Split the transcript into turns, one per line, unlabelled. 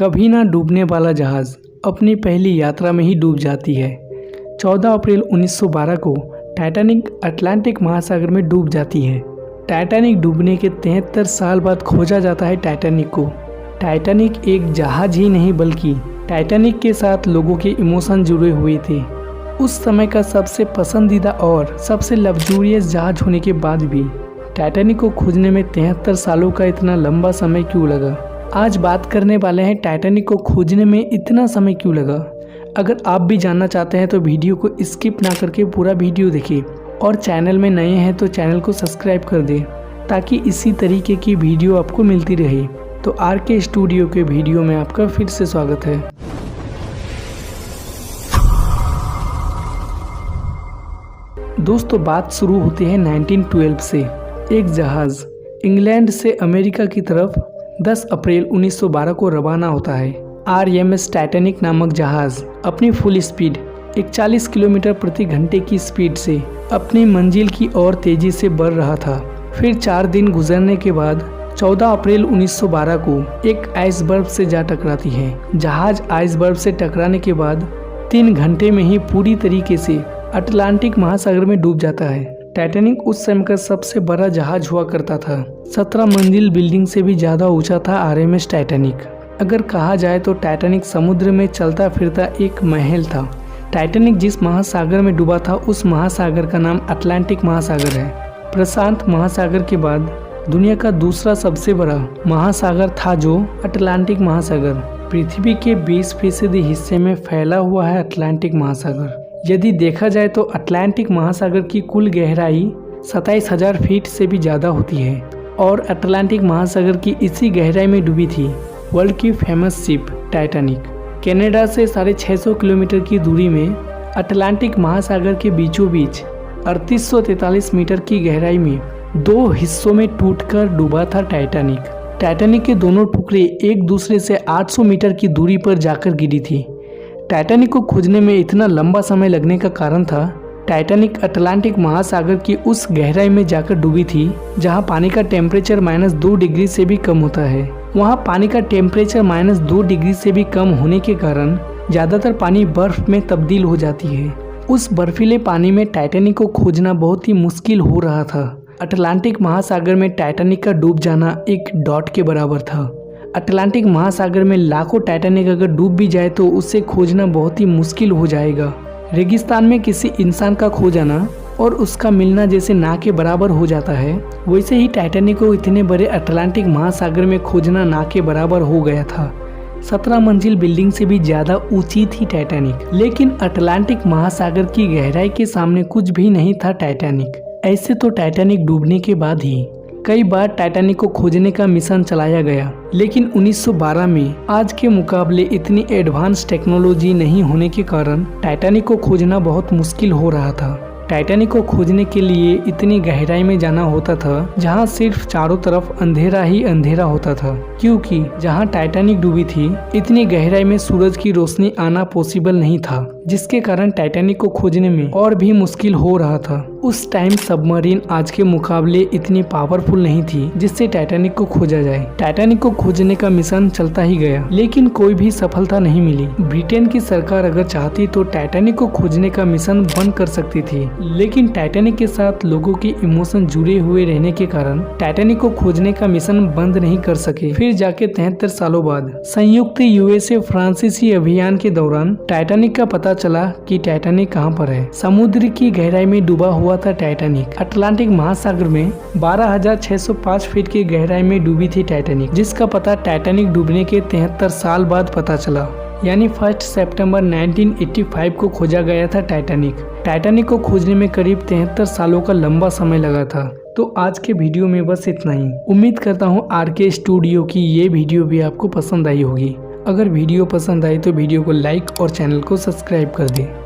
कभी ना डूबने वाला जहाज़ अपनी पहली यात्रा में ही डूब जाती है। 14 अप्रैल 1912 को टाइटैनिक अटलांटिक महासागर में डूब जाती है। टाइटैनिक डूबने के 73 साल बाद खोजा जाता है टाइटैनिक को। टाइटैनिक एक जहाज ही नहीं बल्कि टाइटैनिक के साथ लोगों के इमोशन जुड़े हुए थे। उस समय का सबसे पसंदीदा और सबसे लग्जूरियस जहाज होने के बाद भी टाइटैनिक को खोजने में 73 सालों का इतना लंबा समय क्यों लगा। आज बात करने वाले हैं टाइटैनिक को खोजने में इतना समय क्यों लगा। अगर आप भी जानना चाहते हैं तो वीडियो को स्किप ना करके पूरा वीडियो देखिए और चैनल में नए हैं तो चैनल को सब्सक्राइब कर दें ताकि इसी तरीके की वीडियो आपको मिलती रहे। तो आरके स्टूडियो के वीडियो में आपका फिर से स्वागत है। दोस्तों बात शुरू होती है 1912 से। एक जहाज़ इंग्लैंड से अमेरिका की तरफ 10 अप्रैल 1912 को रवाना होता है। RMS टाइटैनिक नामक जहाज़ अपनी फुल स्पीड 41 किलोमीटर प्रति घंटे की स्पीड से अपनी मंजिल की ओर तेजी से बढ़ रहा था। फिर 4 दिन गुजरने के बाद 14 अप्रैल 1912 को एक आइसबर्ग से जा टकराती है। जहाज आइसबर्ग से टकराने के बाद 3 घंटे में ही पूरी तरीके से अटलांटिक महासागर में डूब जाता है। टाइटैनिक उस समय का सबसे बड़ा जहाज हुआ करता था। 17 मंजिल बिल्डिंग से भी ज़्यादा ऊंचा था RMS टाइटैनिक। अगर कहा जाए तो टाइटैनिक समुद्र में चलता फिरता एक महल था। टाइटैनिक जिस महासागर में डूबा था उस महासागर का नाम अटलांटिक महासागर है। प्रशांत महासागर के बाद दुनिया का दूसरा सबसे बड़ा महासागर था जो अटलांटिक महासागर। पृथ्वी के 20% हिस्से में फैला हुआ है अटलांटिक महासागर। यदि देखा जाए तो अटलांटिक महासागर की कुल गहराई 27,000 फीट से भी ज़्यादा होती है और अटलांटिक महासागर की इसी गहराई में डूबी थी वर्ल्ड की फेमस शिप टाइटैनिक। कनाडा से 650 किलोमीटर की दूरी में अटलांटिक महासागर के बीचों बीच 3843 मीटर की गहराई में 2 हिस्सों में टूटकर डूबा था टाइटैनिक। टाइटैनिक के दोनों टुकड़े एक दूसरे से 800 मीटर की दूरी पर जाकर गिरी थी। टाइटैनिक को खोजने में इतना लंबा समय लगने का कारण था टाइटैनिक अटलांटिक महासागर की उस गहराई में जाकर डूबी थी जहां पानी का टेम्परेचर -2 डिग्री से भी कम होता है। वहां पानी का टेम्परेचर -2 डिग्री से भी कम होने के कारण ज़्यादातर पानी बर्फ में तब्दील हो जाती है। उस बर्फीले पानी में टाइटैनिक को खोजना बहुत ही मुश्किल हो रहा था। अटलांटिक महासागर में टाइटैनिक का डूब जाना एक डॉट के बराबर था। अटलांटिक महासागर में लाखों टाइटैनिक अगर डूब भी जाए तो उसे खोजना बहुत ही मुश्किल हो जाएगा। रेगिस्तान में किसी इंसान का खो जाना और उसका मिलना जैसे ना के बराबर हो जाता है, वैसे ही टाइटैनिक को इतने बड़े अटलांटिक महासागर में खोजना ना के बराबर हो गया था। 17 मंजिल बिल्डिंग से भी ज़्यादा ऊंची थी टाइटैनिक, लेकिन अटलांटिक महासागर की गहराई के सामने कुछ भी नहीं था टाइटैनिक। ऐसे तो टाइटैनिक डूबने के बाद ही कई बार टाइटैनिक को खोजने का मिशन चलाया गया, लेकिन 1912 में आज के मुकाबले इतनी एडवांस टेक्नोलॉजी नहीं होने के कारण टाइटैनिक को खोजना बहुत मुश्किल हो रहा था। टाइटैनिक को खोजने के लिए इतनी गहराई में जाना होता था जहां सिर्फ चारों तरफ अंधेरा ही अंधेरा होता था, क्योंकि जहां टाइटैनिक डूबी थी इतनी गहराई में सूरज की रोशनी आना पॉसिबल नहीं था, जिसके कारण टाइटैनिक को खोजने में और भी मुश्किल हो रहा था। उस टाइम सबमरीन आज के मुकाबले इतनी पावरफुल नहीं थी जिससे टाइटैनिक को खोजा जाए। टाइटैनिक को खोजने का मिशन चलता ही गया, लेकिन कोई भी सफलता नहीं मिली। ब्रिटेन की सरकार अगर चाहती तो टाइटैनिक को खोजने का मिशन बंद कर सकती थी, लेकिन टाइटैनिक के साथ लोगों के इमोशन जुड़े हुए रहने के कारण टाइटैनिक को खोजने का मिशन बंद नहीं कर सके। फिर जाके 73 सालों बाद संयुक्त USA फ्रांसीसी अभियान के दौरान टाइटैनिक का पता चला कि टाइटैनिक कहाँ पर है। समुद्र की गहराई में डूबा हुआ था टाइटैनिक। अटलांटिक महासागर में 12,605 फीट की गहराई में डूबी थी टाइटैनिक, जिसका पता टाइटैनिक डूबने के 73 साल बाद पता चला, यानी 1 सितंबर 1985 को खोजा गया था टाइटैनिक। टाइटैनिक को खोजने में करीब 73 सालों का लंबा समय लगा था। तो आज के वीडियो में बस इतना ही। उम्मीद करता हूँ आरके स्टूडियो की ये वीडियो भी आपको पसंद आई होगी। अगर वीडियो पसंद आई तो वीडियो को लाइक और चैनल को सब्सक्राइब कर दें।